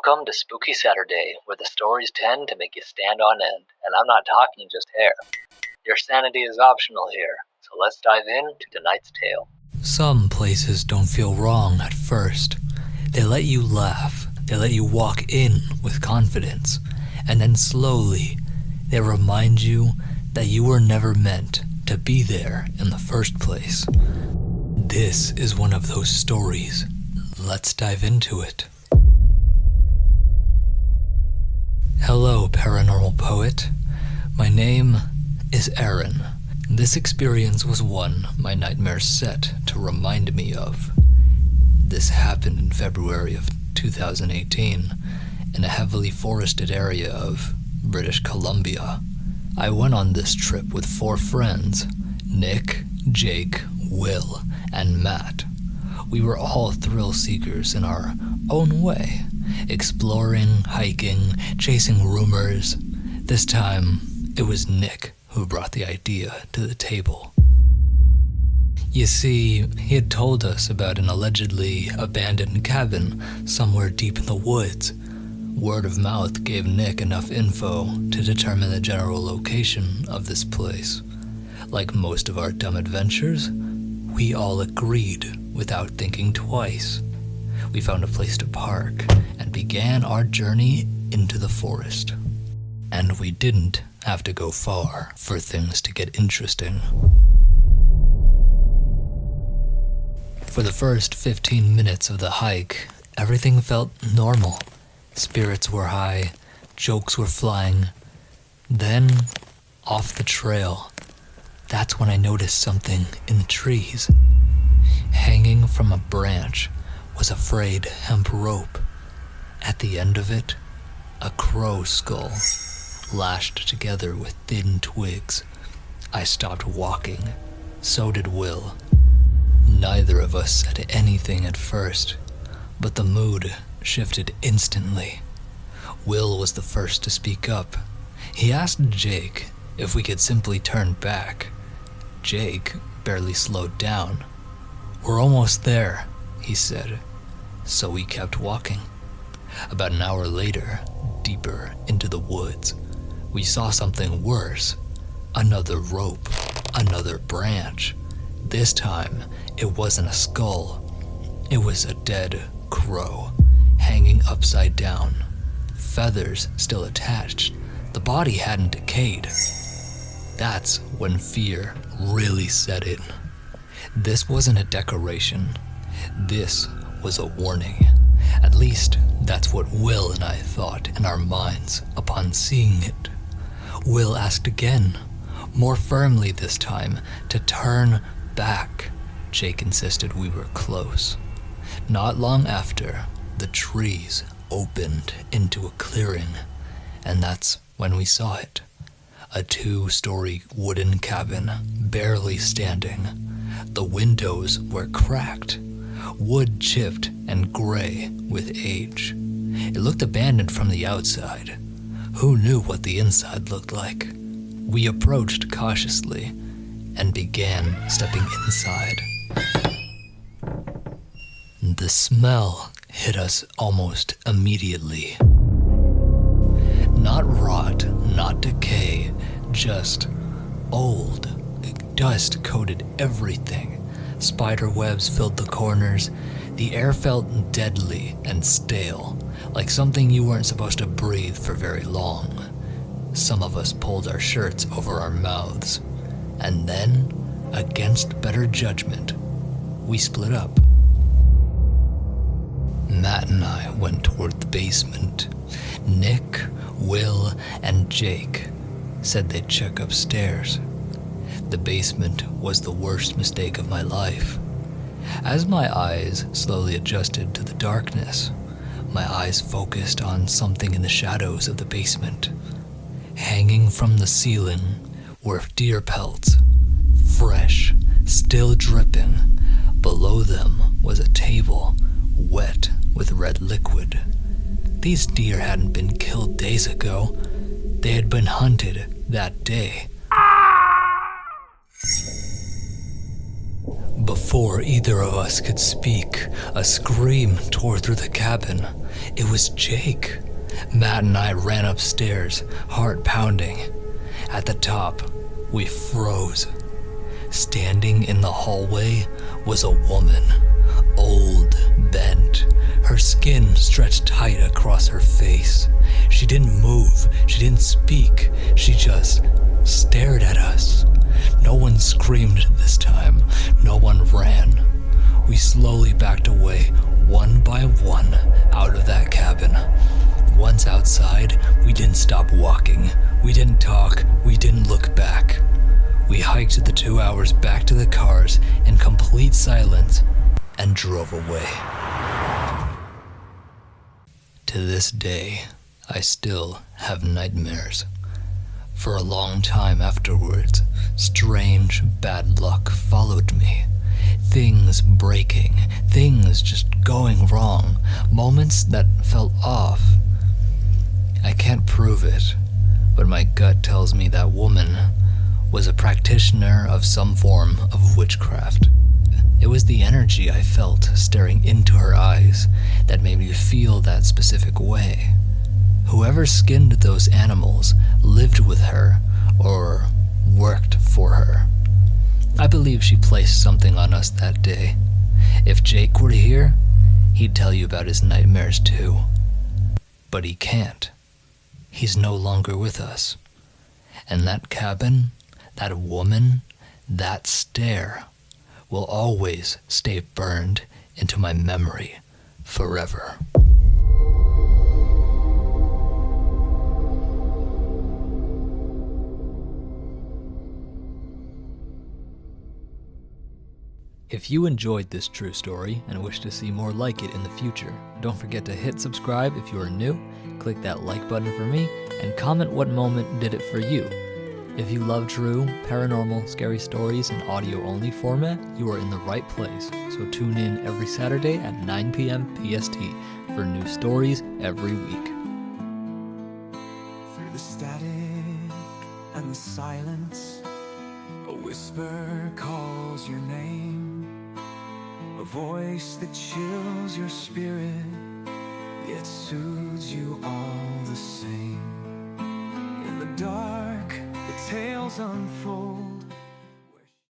Welcome to Spooky Saturday, where the stories tend to make you stand on end, and I'm not talking just hair. Your sanity is optional here, so let's dive into tonight's tale. Some places don't feel wrong at first. They let you laugh, they let you walk in with confidence, and then slowly, they remind you that you were never meant to be there in the first place. This is one of those stories. Let's dive into it. Hello, Paranormal Poet. My name is Aaron. This experience was one my nightmares set to remind me of. This happened in February of 2018 in a heavily forested area of British Columbia. I went on this trip with 4 friends, Nick, Jake, Will, and Matt. We were all thrill seekers in our own way, exploring, hiking, chasing rumors. This time, it was Nick who brought the idea to the table. You see, he had told us about an allegedly abandoned cabin somewhere deep in the woods. Word of mouth gave Nick enough info to determine the general location of this place. Like most of our dumb adventures, we all agreed without thinking twice. We found a place to park and began our journey into the forest. And we didn't have to go far for things to get interesting. For the first 15 minutes of the hike, everything felt normal. Spirits were high, jokes were flying. Then, off the trail, that's when I noticed something in the trees. Hanging from a branch was a frayed hemp rope. At the end of it, a crow skull, lashed together with thin twigs. I stopped walking. So did Will. Neither of us said anything at first, but the mood shifted instantly. Will was the first to speak up. He asked Jake if we could simply turn back. Jake barely slowed down. "We're almost there," he said. So we kept walking. About an hour later, deeper into the woods, we saw something worse. Another rope, another branch. This time, it wasn't a skull. It was a dead crow, hanging upside down. Feathers still attached. The body hadn't decayed. That's when fear really set in. This wasn't a decoration. This was a warning. At least, that's what Will and I thought in our minds upon seeing it. Will asked again, more firmly this time, to turn back. Jake insisted we were close. Not long after, the trees opened into a clearing, and that's when we saw it. A 2-story wooden cabin, barely standing. The windows were cracked, wood chipped and gray with age. It looked abandoned from the outside. Who knew what the inside looked like? We approached cautiously and began stepping inside. The smell hit us almost immediately. Not rot, not decay, just old. Dust coated everything. Spider webs filled the corners. The air felt deadly and stale, like something you weren't supposed to breathe for very long. Some of us pulled our shirts over our mouths. And then, against better judgment, we split up. Matt and I went toward the basement. Nick, Will, and Jake said they'd check upstairs. The basement was the worst mistake of my life. As my eyes slowly adjusted to the darkness, my eyes focused on something in the shadows of the basement. Hanging from the ceiling were deer pelts, fresh, still dripping. Below them was a table, wet with red liquid. These deer hadn't been killed days ago. They had been hunted that day. Before either of us could speak, a scream tore through the cabin. It was Jake. Matt and I ran upstairs, heart pounding. At the top, we froze. Standing in the hallway was a woman, old, bent, her skin stretched tight across her face. She didn't move, she didn't speak, she just stared at us. No one screamed this time, no one ran. We slowly backed away, one by one, out of that cabin. Once outside, we didn't stop walking. We didn't talk, we didn't look back. We hiked the 2 hours back to the cars in complete silence and drove away. To this day, I still have nightmares. For a long time afterwards, strange bad luck followed me. Things breaking, things just going wrong, moments that felt off. I can't prove it, but my gut tells me that woman was a practitioner of some form of witchcraft. It was the energy I felt staring into her eyes that made me feel that specific way. Whoever skinned those animals lived with her or worked for her. I believe she placed something on us that day. If Jake were here, he'd tell you about his nightmares too. But he can't. He's no longer with us. And that cabin, that woman, that stare will always stay burned into my memory forever. If you enjoyed this true story and wish to see more like it in the future, don't forget to hit subscribe if you are new, click that like button for me, and comment what moment did it for you. If you love true, paranormal, scary stories in audio-only format, you are in the right place, so tune in every Saturday at 9 p.m. PST for new stories every week. Through the static and the silence, a whisper calls your name, a voice that chills your spirit, yet soothes you all the same. In the dark, the tales unfold,